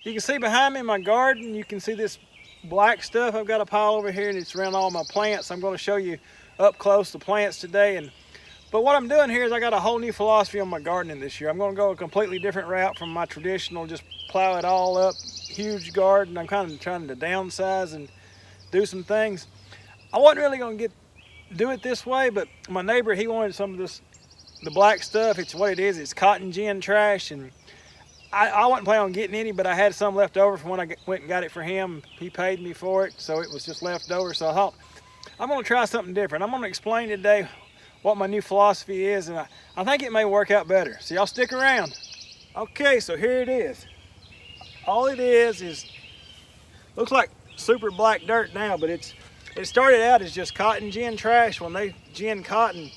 You can see behind me in my garden, you can see this black stuff. I've got a pile over here and it's around all my plants. I'm going to show you up close the plants today. But what I'm doing here is I got a whole new philosophy on my gardening this year. I'm going to go a completely different route from my traditional, just plow it all up, huge garden. I'm kind of trying to downsize and do some things. I wasn't really going to do it this way, but my neighbor, he wanted some of this, the black stuff. It's what it is. It's cotton gin trash, and I wasn't planning on getting any, but I had some left over from when I went and got it for him. He paid me for it, so it was just left over. So I thought, I'm going to try something different. I'm going to explain today what my new philosophy is, and I think it may work out better. So y'all stick around. Okay, so here it is. All it is looks like super black dirt now, but it started out as just cotton gin trash. When they gin cotton,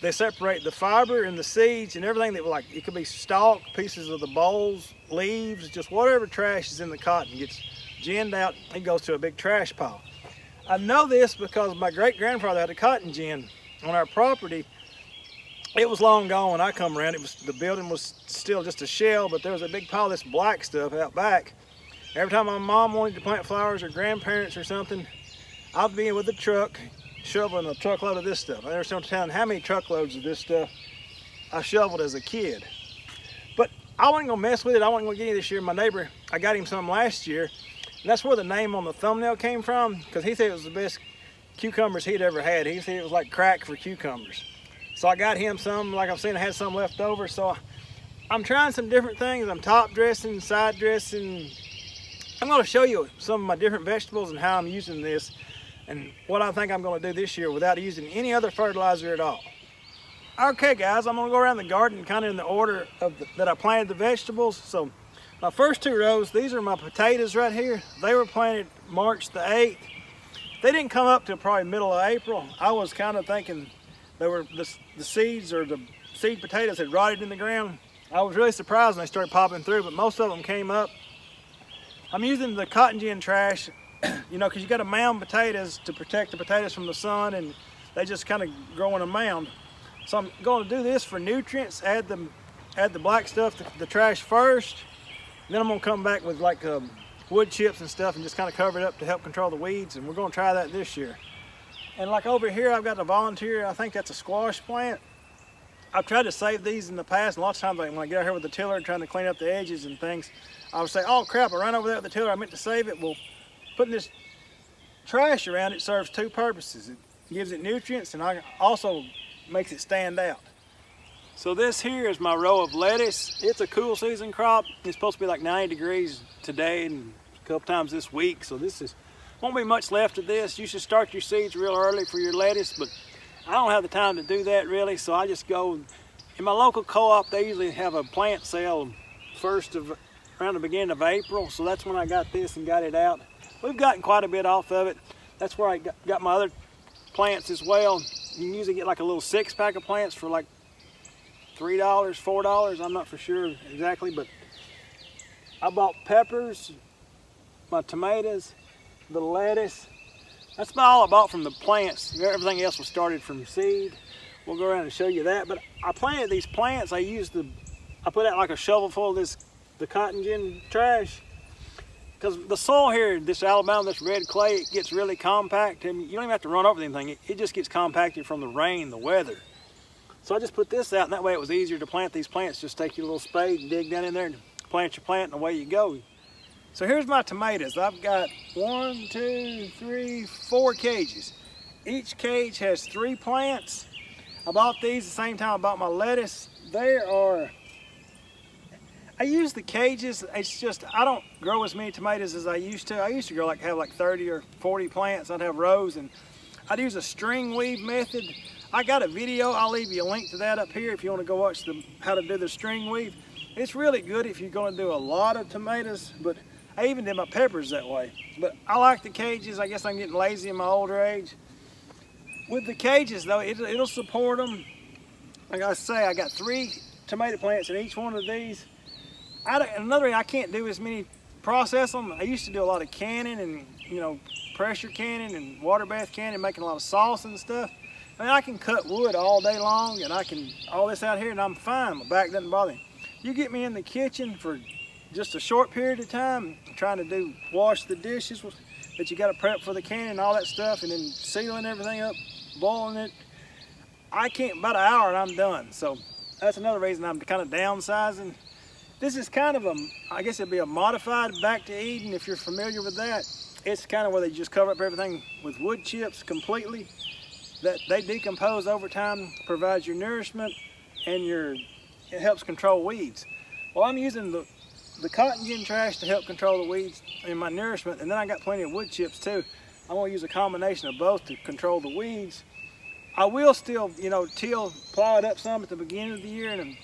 they separate the fiber and the seeds and everything that, like, it could be stalk, pieces of the bolls, leaves, just whatever trash is in the cotton gets ginned out and goes to a big trash pile. I know this because my great-grandfather had a cotton gin on our property. It was long gone when I come around. The building was still just a shell, but there was a big pile of this black stuff out back. Every time my mom wanted to plant flowers, or grandparents or something, I'd be in with the truck, shoveling a truckload of this stuff. I never tell town how many truckloads of this stuff I shoveled as a kid. But I wasn't gonna mess with it. I wasn't gonna get any this year. My neighbor, I got him some last year, and that's where the name on the thumbnail came from, because he said it was the best cucumbers he'd ever had. He said it was like crack for cucumbers. So I got him some. Like I've seen, I had some left over. So I'm trying some different things. I'm top dressing, side dressing. I'm gonna show you some of my different vegetables and how I'm using this, and what I think I'm going to do this year without using any other fertilizer at all. Okay guys, I'm going to go around the garden kind of in the order that I planted the vegetables. So my first two rows, these are my potatoes right here. They were planted March the 8th. They didn't come up till probably middle of April. I was kind of thinking they were the seeds, or the seed potatoes had rotted in the ground. I was really surprised when they started popping through, but most of them came up. I'm using the cotton gin trash, you know, because you got to mound potatoes to protect the potatoes from the sun, and they just kind of grow in a mound. So I'm going to do this for nutrients, add the black stuff, the trash first, then I'm going to come back with like wood chips and stuff and just kind of cover it up to help control the weeds, and we're going to try that this year. And like over here, I've got a volunteer, I think that's a squash plant. I've tried to save these in the past, and lots of times when I get out here with the tiller trying to clean up the edges and things, I would say, oh crap, I ran over there with the tiller, I meant to save it. Well, putting this trash around it serves two purposes. It gives it nutrients, and also makes it stand out. So this here is my row of lettuce. It's a cool season crop. It's supposed to be like 90 degrees today and a couple times this week. So won't be much left of this. You should start your seeds real early for your lettuce, but I don't have the time to do that really. So I just go, in my local co-op, they usually have a plant sale around the beginning of April. So that's when I got this and got it out. We've gotten quite a bit off of it. That's where I got my other plants as well. You can usually get like a little 6-pack of plants for like $3, $4. I'm not for sure exactly, but I bought peppers, my tomatoes, the lettuce. That's about all I bought from the plants. Everything else was started from seed. We'll go around and show you that. But I planted these plants. I put out like a shovel full of the cotton gin trash. Because the soil here, this Alabama, this red clay, it gets really compact, and you don't even have to run over anything. It just gets compacted from the rain, the weather. So I just put this out, and that way it was easier to plant these plants. Just take your little spade and dig down in there and plant your plant, and away you go. So here's my tomatoes. I've got 1, 2, 3, 4 cages. Each cage has 3 plants. I bought these the same time I bought my lettuce. I use the cages. It's just, I don't grow as many tomatoes as I used to. I used to have like 30 or 40 plants. I'd have rows, and I'd use a string weave method. I got a video. I'll leave you a link to that up here if you want to go watch how to do the string weave. It's really good if you're going to do a lot of tomatoes, but I even did my peppers that way. But I like the cages. I guess I'm getting lazy in my older age. With the cages though, it'll support them. Like I say, I got 3 tomato plants in each one of these. Another thing, I can't do as many process them. I used to do a lot of canning and, you know, pressure canning and water bath canning, making a lot of sauce and stuff. I mean, I can cut wood all day long, and I can all this out here, and I'm fine. My back doesn't bother me. You get me in the kitchen for just a short period of time, trying to wash the dishes that you got to prep for the canning and all that stuff, and then sealing everything up, boiling it. I can't, about an hour and I'm done. So that's another reason I'm kind of downsizing. This is kind of I guess it'd be a modified Back to Eden if you're familiar with that. It's kind of where they just cover up everything with wood chips completely. That they decompose over time, provides your nourishment, and it helps control weeds. Well, I'm using the cotton gin trash to help control the weeds and my nourishment, and then I got plenty of wood chips too. I'm gonna use a combination of both to control the weeds. I will still, plow it up some at the beginning of the year, and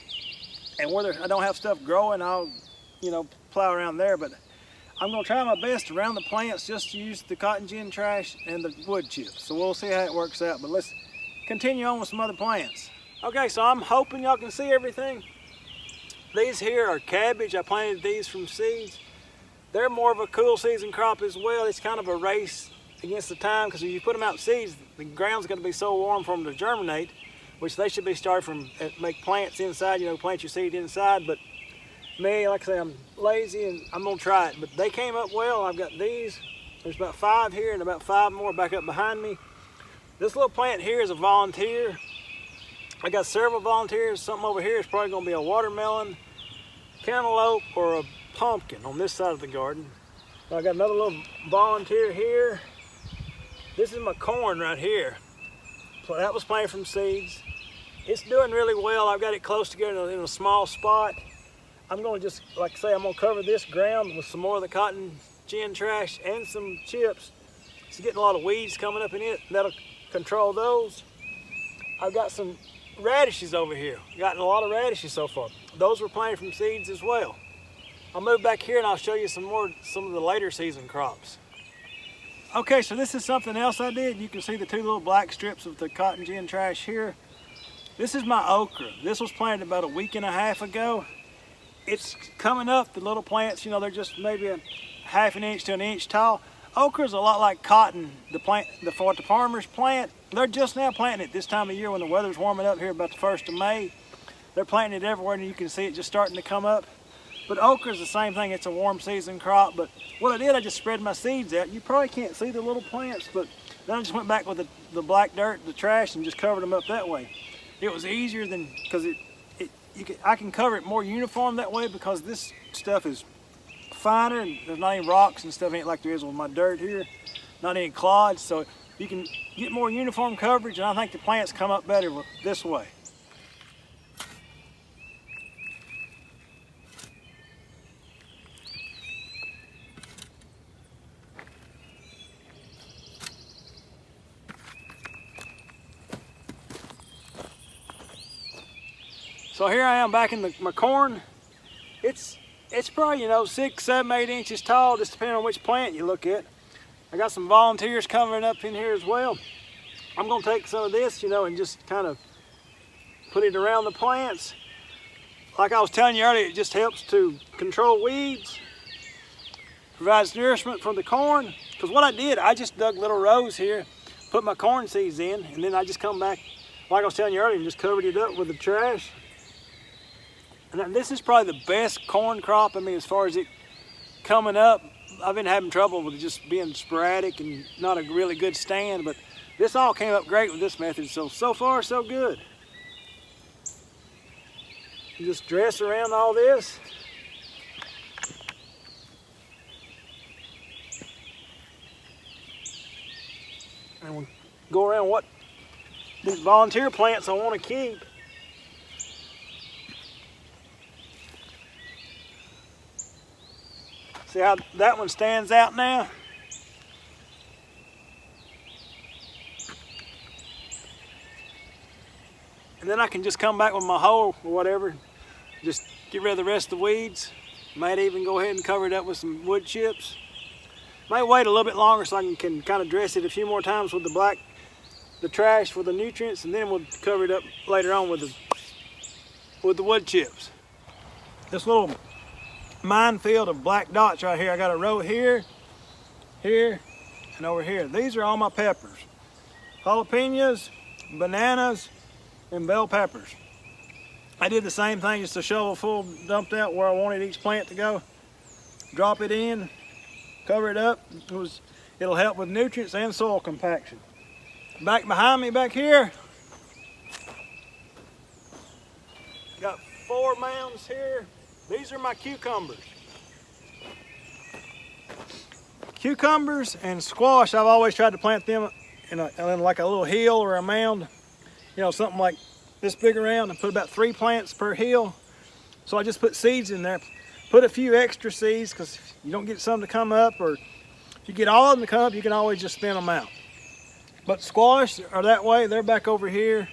where I don't have stuff growing, I'll, plow around there. But I'm gonna try my best around the plants just to use the cotton gin trash and the wood chips. So we'll see how it works out, but let's continue on with some other plants. Okay, so I'm hoping y'all can see everything. These here are cabbage. I planted these from seeds. They're more of a cool season crop as well. It's kind of a race against the time, because if you put them out in seeds, the ground's going to be so warm for them to germinate, which they should be started from, make plants inside, plant your seed inside. But me, like I say, I'm lazy and I'm going to try it. But they came up well. I've got these. There's about 5 here and about 5 more back up behind me. This little plant here is a volunteer. I got several volunteers. Something over here is probably going to be a watermelon, cantaloupe, or a pumpkin on this side of the garden. I got another little volunteer here. This is my corn right here. So that was planted from seeds. It's doing really well. I've got it close together in a small spot. I'm going to just, like I say, I'm going to cover this ground with some more of the cotton gin trash and some chips. It's getting a lot of weeds coming up in it. That'll control those. I've got some radishes over here. Gotten a lot of radishes so far. Those were planted from seeds as well. I'll move back here and I'll show you some of the later season crops. Okay, so this is something else I did. You can see the 2 little black strips of the cotton gin trash here. This is my okra. This was planted about a week and a half ago. It's coming up, the little plants, they're just maybe a ½ an inch to an inch tall. Okra is a lot like cotton, what the farmers plant. They're just now planting it this time of year when the weather's warming up here about the 1st of May. They're planting it everywhere and you can see it just starting to come up. But okra is the same thing. It's a warm season crop. But what I did, I just spread my seeds out. You probably can't see the little plants, but then I just went back with the black dirt, the trash, and just covered them up that way. It was easier because I can cover it more uniform that way, because this stuff is finer and there's not any rocks and stuff in it like there is with my dirt here. Not any clods, so you can get more uniform coverage, and I think the plants come up better this way. So here I am back in my corn. It's probably 6, 7, 8 inches tall, just depending on which plant you look at. I got some volunteers covering up in here as well. I'm gonna take some of this, and just kind of put it around the plants. Like I was telling you earlier, it just helps to control weeds, provides nourishment from the corn. Because what I did, I just dug little rows here, put my corn seeds in, and then I just come back, like I was telling you earlier, and just covered it up with the trash. And this is probably the best corn crop. As far as it coming up, I've been having trouble with it just being sporadic and not a really good stand, but this all came up great with this method. So far, so good. You just dress around all this. And we'll go around what these volunteer plants I want to keep. See how that one stands out now? And then I can just come back with my hoe or whatever, just get rid of the rest of the weeds. Might even go ahead and cover it up with some wood chips. Might wait a little bit longer so I can kind of dress it a few more times with the trash for the nutrients, and then we'll cover it up later on with the wood chips. This little minefield of black dots right here. I got a row here, here, and over here. These are all my peppers. Jalapenos, bananas, and bell peppers. I did the same thing, just a shovel full dumped out where I wanted each plant to go. drop it in, cover it up. It'll help with nutrients and soil compaction. Back behind me back here, got 4 mounds here. These are my cucumbers. Cucumbers and squash, I've always tried to plant them in like a little hill or a mound. You know, something like this big around, and put about 3 plants per hill. So I just put seeds in there. Put a few extra seeds because you don't get some to come up, or if you get all of them to come up, you can always just thin them out. But squash are that way. They're back over here.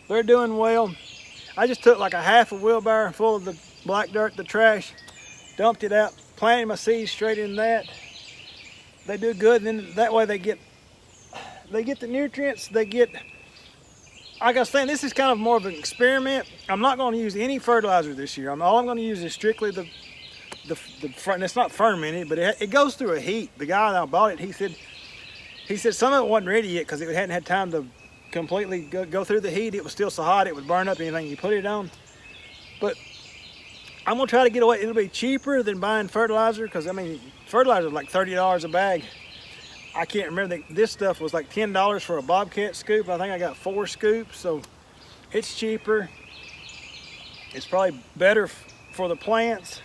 They're doing well. I just took like a half a wheelbarrow full of the black dirt, the trash, dumped it out, planted my seeds straight in that. They do good, and then that way they get the nutrients. They get, like I was saying, this is kind of more of an experiment. I'm not going to use any fertilizer this year. All I'm going to use is strictly the front. It's not fermented, but it goes through a heat. The guy that bought it, he said some of it wasn't ready yet because it hadn't had time to completely go through the heat. It was still so hot it would burn up anything you put it on. But I'm gonna try to get away. It'll be cheaper than buying fertilizer, because I mean, fertilizer is like $30 a bag. I can't remember, this stuff was like $10 for a bobcat scoop. I think I got 4 scoops, so it's cheaper. It's probably better for the plants,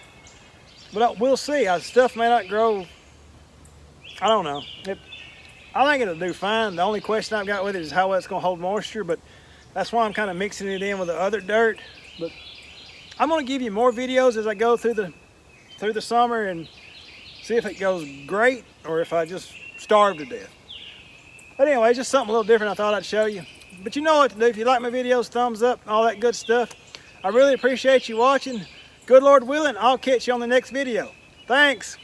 but we'll see. Stuff may not grow, I don't know. I think it'll do fine. The only question I've got with it is how well it's gonna hold moisture, but that's why I'm kind of mixing it in with the other dirt. But I'm gonna give you more videos as I go through the summer and see if it goes great or if I just starve to death. But anyway, just something a little different I thought I'd show you. But you know what to do. If you like my videos, thumbs up, all that good stuff. I really appreciate you watching. Good Lord willing, I'll catch you on the next video. Thanks.